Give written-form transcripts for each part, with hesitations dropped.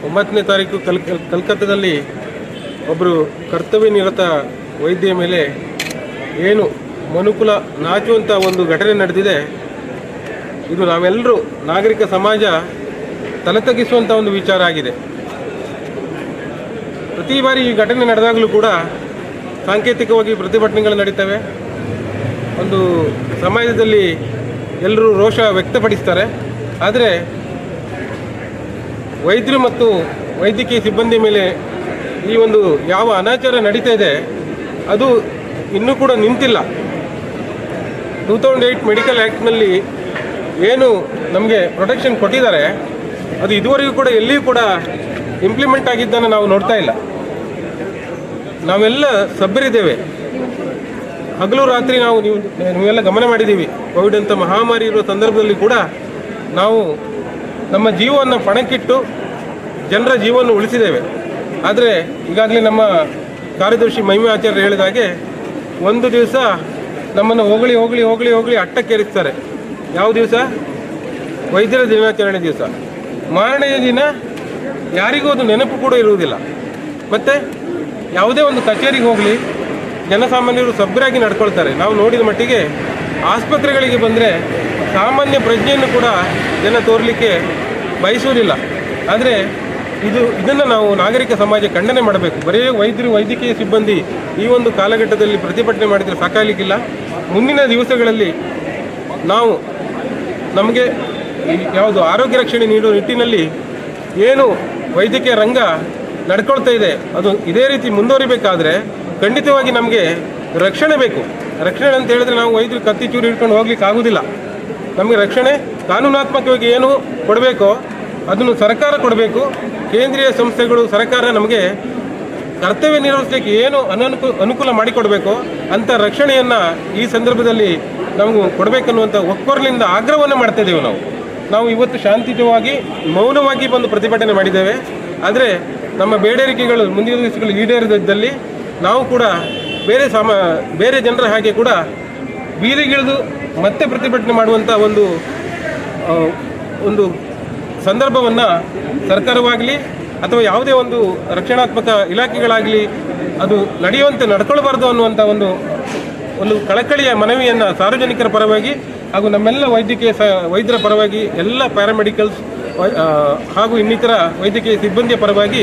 9ನೇ ತಾರೀಕು ಕಲ್ಕತ್ತಾದಲ್ಲಿ ಒಬ್ಬರು ಕರ್ತವ್ಯ ನಿರತ ವೈದ್ಯ ಮೇಲೆ ಏನು ಮನುಕುಲ ನಾಚುವಂಥ ಒಂದು ಘಟನೆ ನಡೆದಿದೆ. ಇದು ನಾವೆಲ್ಲರೂ ನಾಗರಿಕ ಸಮಾಜ ತಲೆತಗ್ಗಿಸುವಂಥ ಒಂದು ವಿಚಾರ ಆಗಿದೆ. ಪ್ರತಿ ಬಾರಿ ಈ ಘಟನೆ ನಡೆದಾಗಲೂ ಕೂಡ ಸಾಂಕೇತಿಕವಾಗಿ ಪ್ರತಿಭಟನೆಗಳು ನಡೀತವೆ. ಒಂದು ಸಮಾಜದಲ್ಲಿ ಎಲ್ಲರೂ ರೋಷ ವ್ಯಕ್ತಪಡಿಸ್ತಾರೆ. ಆದರೆ ವೈದ್ಯರು ಮತ್ತು ವೈದ್ಯಕೀಯ ಸಿಬ್ಬಂದಿ ಮೇಲೆ ಈ ಒಂದು ಯಾವ ಅನಾಚಾರ ನಡೀತಾ ಇದೆ ಅದು ಇನ್ನೂ ಕೂಡ ನಿಂತಿಲ್ಲ. 2008 ಮೆಡಿಕಲ್ ಆ್ಯಕ್ಟ್ನಲ್ಲಿ ಏನು ನಮಗೆ ಪ್ರೊಟೆಕ್ಷನ್ ಕೊಟ್ಟಿದ್ದಾರೆ ಅದು ಇದುವರೆಗೂ ಕೂಡ ಎಲ್ಲಿಯೂ ಕೂಡ ಇಂಪ್ಲಿಮೆಂಟ್ ಆಗಿದ್ದನ್ನು ನಾವು ನೋಡ್ತಾ ಇಲ್ಲ. ನಾವೆಲ್ಲ ಸಬ್ಬರಿದ್ದೇವೆ. ಹಗಲು ರಾತ್ರಿ ನೀವೆಲ್ಲ ಗಮನ ಮಾಡಿದ್ದೀವಿ. ಕೋವಿಡ್ ಅಂತ ಮಹಾಮಾರಿ ಇರುವ ಸಂದರ್ಭದಲ್ಲಿ ಕೂಡ ನಾವು ನಮ್ಮ ಜೀವವನ್ನು ಪಣಕ್ಕಿಟ್ಟು ಜನರ ಜೀವವನ್ನು ಉಳಿಸಿದ್ದೇವೆ. ಆದರೆ ಈಗಾಗಲೇ ನಮ್ಮ ಕಾರ್ಯದರ್ಶಿ ಮಹಿಮೆ ಆಚಾರ್ಯರು ಹೇಳಿದ ಹಾಗೆ ಒಂದು ದಿವಸ ನಮ್ಮನ್ನು ಹೊಗಳಿ ಹೊಗಳಿ ಹೊಗಳಿ ಹೊಗಳಿ ಅಟ್ಟಕ್ಕೇರಿಸ್ತಾರೆ. ಯಾವ ದಿವಸ? ವೈದ್ಯರ ದಿನಾಚರಣೆ ದಿವಸ. ಮಾರನೆಯ ದಿನ ಯಾರಿಗೂ ಅದು ನೆನಪು ಕೂಡ ಇರುವುದಿಲ್ಲ. ಮತ್ತು ಯಾವುದೇ ಒಂದು ಕಚೇರಿಗೆ ಹೋಗಲಿ ಜನಸಾಮಾನ್ಯರು ಸಭ್ಯರಾಗಿ ನಡ್ಕೊಳ್ತಾರೆ. ನಾವು ನೋಡಿದ ಮಟ್ಟಿಗೆ ಆಸ್ಪತ್ರೆಗಳಿಗೆ ಬಂದರೆ ಸಾಮಾನ್ಯ ಪ್ರಜ್ಞೆಯನ್ನು ಕೂಡ ಜನ ತೋರಲಿಕ್ಕೆ ಬಯಸುವುದಿಲ್ಲ. ಆದರೆ ಇದನ್ನು ನಾವು ನಾಗರಿಕ ಸಮಾಜ ಖಂಡನೆ ಮಾಡಬೇಕು. ಬರೀ ವೈದ್ಯರು ವೈದ್ಯಕೀಯ ಸಿಬ್ಬಂದಿ ಈ ಒಂದು ಕಾಲಘಟ್ಟದಲ್ಲಿ ಪ್ರತಿಭಟನೆ ಮಾಡಿದರೆ ಸಾಕಾಗಲಿಕ್ಕಿಲ್ಲ. ಮುಂದಿನ ದಿವಸಗಳಲ್ಲಿ ನಾವು ನಮಗೆ ಯಾವುದು ಆರೋಗ್ಯ ರಕ್ಷಣೆ ನೀಡುವ ನಿಟ್ಟಿನಲ್ಲಿ ಏನು ವೈದ್ಯಕೀಯ ರಂಗ ನಡ್ಕೊಳ್ತಾ ಇದೆ ಅದು ಇದೇ ರೀತಿ ಮುಂದುವರಿಬೇಕಾದ್ರೆ ಖಂಡಿತವಾಗಿ ನಮಗೆ ರಕ್ಷಣೆ ಬೇಕು. ರಕ್ಷಣೆ ಅಂತ ಹೇಳಿದ್ರೆ ನಾವು ವೈದ್ಯರು ಕತ್ತಿ ಚೂರು ಹಿಡ್ಕೊಂಡು ಹೋಗ್ಲಿಕ್ಕೆ ಆಗೋದಿಲ್ಲ. ನಮಗೆ ರಕ್ಷಣೆ ಕಾನೂನಾತ್ಮಕವಾಗಿ ಏನು ಕೊಡಬೇಕೋ ಅದನ್ನು ಸರ್ಕಾರ ಕೊಡಬೇಕು. ಕೇಂದ್ರೀಯ ಸಂಸ್ಥೆಗಳು ಸರ್ಕಾರ ನಮಗೆ ಕರ್ತವ್ಯ ನಿರ್ವಹಿಸಲಿಕ್ಕೆ ಏನು ಅನುಕೂಲ ಮಾಡಿಕೊಡಬೇಕು ಅಂಥ ರಕ್ಷಣೆಯನ್ನು ಈ ಸಂದರ್ಭದಲ್ಲಿ ನಮಗೂ ಕೊಡಬೇಕನ್ನುವಂಥ ಒಕ್ಕೊರಲಿಂದ ಆಗ್ರಹವನ್ನು ಮಾಡ್ತಾಯಿದ್ದೇವೆ. ನಾವು ಇವತ್ತು ಶಾಂತಿಯುತವಾಗಿ ಮೌನವಾಗಿ ಬಂದು ಪ್ರತಿಭಟನೆ ಮಾಡಿದ್ದೇವೆ. ಆದರೆ ನಮ್ಮ ಬೇಡಿಕೆಗಳು ಮುಂದಿನ ದಿವಸಗಳು ಈಡೇರಿದಲ್ಲಿ ನಾವು ಕೂಡ ಬೇರೆ ಜನರ ಹಾಗೆ ಕೂಡ ಬೀದಿಗಿಳಿದು ಮತ್ತೆ ಪ್ರತಿಭಟನೆ ಮಾಡುವಂಥ ಒಂದು ಸಂದರ್ಭವನ್ನು ಸರ್ಕಾರವಾಗಲಿ ಅಥವಾ ಯಾವುದೇ ಒಂದು ರಕ್ಷಣಾತ್ಮಕ ಇಲಾಖೆಗಳಾಗಲಿ ಅದು ನಡೆಯುವಂತೆ ನಡ್ಕೊಳ್ಬಾರ್ದು ಅನ್ನುವಂಥ ಒಂದು ಕಳಕಳಿಯ ಮನವಿಯನ್ನು ಸಾರ್ವಜನಿಕರ ಪರವಾಗಿ ಹಾಗೂ ನಮ್ಮೆಲ್ಲ ವೈದ್ಯರ ಪರವಾಗಿ ಎಲ್ಲ ಪ್ಯಾರಾಮೆಡಿಕಲ್ಸ್ ಹಾಗೂ ಇನ್ನಿತರ ವೈದ್ಯಕೀಯ ಸಿಬ್ಬಂದಿಯ ಪರವಾಗಿ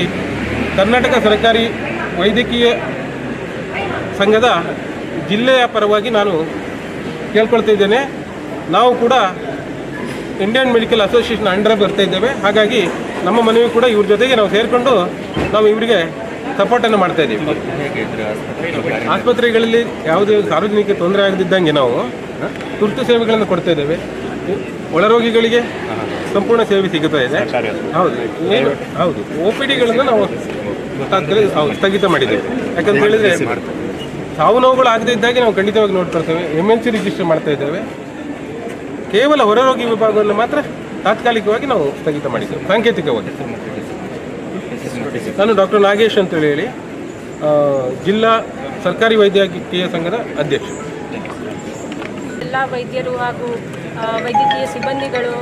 ಕರ್ನಾಟಕ ಸರ್ಕಾರಿ ವೈದ್ಯಕೀಯ ಸಂಘದ ಜಿಲ್ಲೆಯ ಪರವಾಗಿ ನಾನು ಕೇಳ್ಕೊಳ್ತಾ ಇದ್ದೇನೆ. ನಾವು ಕೂಡ ಇಂಡಿಯನ್ ಮೆಡಿಕಲ್ ಅಸೋಸಿಯೇಷನ್ ಅಂಡರ್ ಬರ್ತಾ ಇದ್ದೇವೆ. ಹಾಗಾಗಿ ನಮ್ಮ ಮನವಿ ಕೂಡ ಇವ್ರ ಜೊತೆಗೆ ನಾವು ಸೇರಿಕೊಂಡು ನಾವು ಇವರಿಗೆ ಸಪೋರ್ಟನ್ನು ಮಾಡ್ತಾ ಇದ್ದೀವಿ. ಆಸ್ಪತ್ರೆಗಳಲ್ಲಿ ಯಾವುದೇ ಸಾರ್ವಜನಿಕ ತೊಂದರೆ ಆಗದಿದ್ದಂಗೆ ನಾವು ತುರ್ತು ಸೇವೆಗಳನ್ನು ಕೊಡ್ತಾ ಇದ್ದೇವೆ. ಒಳರೋಗಿಗಳಿಗೆ ಸಂಪೂರ್ಣ ಸೇವೆ ಸಿಗುತ್ತಾ ಇದೆ. ಹೌದು OPDಗಳನ್ನು ನಾವು ಸ್ಥಗಿತ ಮಾಡಿದ್ದೇವೆ. ಯಾಕಂತ ಹೇಳಿದರೆ ಸಾವು ನೋವುಗಳು ಆಗದೇ ಇದ್ದಾಗೆ ನಾವು ಖಂಡಿತವಾಗಿ ನೋಡ್ಕೊಳ್ತೇವೆ. MNC ರಿಜಿಸ್ಟರ್ ಮಾಡ್ತಾ ಇದ್ದೇವೆ. ಕೇವಲ ಹೊರರೋಗಿ ವಿಭಾಗವನ್ನು ಮಾತ್ರ ತಾತ್ಕಾಲಿಕವಾಗಿ ನಾವು ಸ್ಥಗಿತ ಮಾಡಿದ್ದೇವೆ ಸಾಂಕೇತಿಕವಾಗಿ. ನಾನು ಡಾಕ್ಟರ್ ನಾಗೇಶ್ ಅಂತೇಳಿ ಜಿಲ್ಲಾ ಸರ್ಕಾರಿ ವೈದ್ಯಕೀಯ ಸಂಘದ ಅಧ್ಯಕ್ಷ. ಎಲ್ಲ ವೈದ್ಯರು ಹಾಗೂ ವೈದ್ಯಕೀಯ ಸಿಬ್ಬಂದಿಗಳು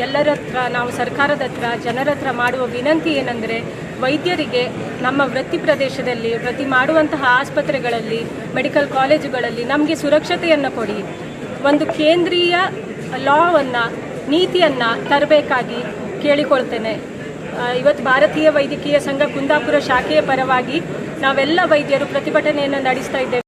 ಎಲ್ಲರ ಹತ್ರ ನಾವು ಸರ್ಕಾರದ ಹತ್ರ ಜನರ ಹತ್ರ ಮಾಡುವ ವಿನಂತಿ ಏನೆಂದರೆ ವೈದ್ಯರಿಗೆ ನಮ್ಮ ವೃತ್ತಿ ಪ್ರದೇಶದಲ್ಲಿ ವೃತ್ತಿ ಮಾಡುವಂತಹ ಆಸ್ಪತ್ರೆಗಳಲ್ಲಿ ಮೆಡಿಕಲ್ ಕಾಲೇಜುಗಳಲ್ಲಿ ನಮಗೆ ಸುರಕ್ಷತೆಯನ್ನು ಕೊಡಿ. ಒಂದು ಕೇಂದ್ರೀಯ ಲಾವನ್ನು ನೀತಿಯನ್ನು ತರಬೇಕಾಗಿ ಕೇಳಿಕೊಳ್ತೇನೆ. ಇವತ್ತು ಭಾರತೀಯ ವೈದ್ಯಕೀಯ ಸಂಘ ಕುಂದಾಪುರ ಶಾಖೆಯ ಪರವಾಗಿ ನಾವೆಲ್ಲ ವೈದ್ಯರು ಪ್ರತಿಭಟನೆಯನ್ನು ನಡೆಸ್ತಾ ಇದ್ದೇವೆ.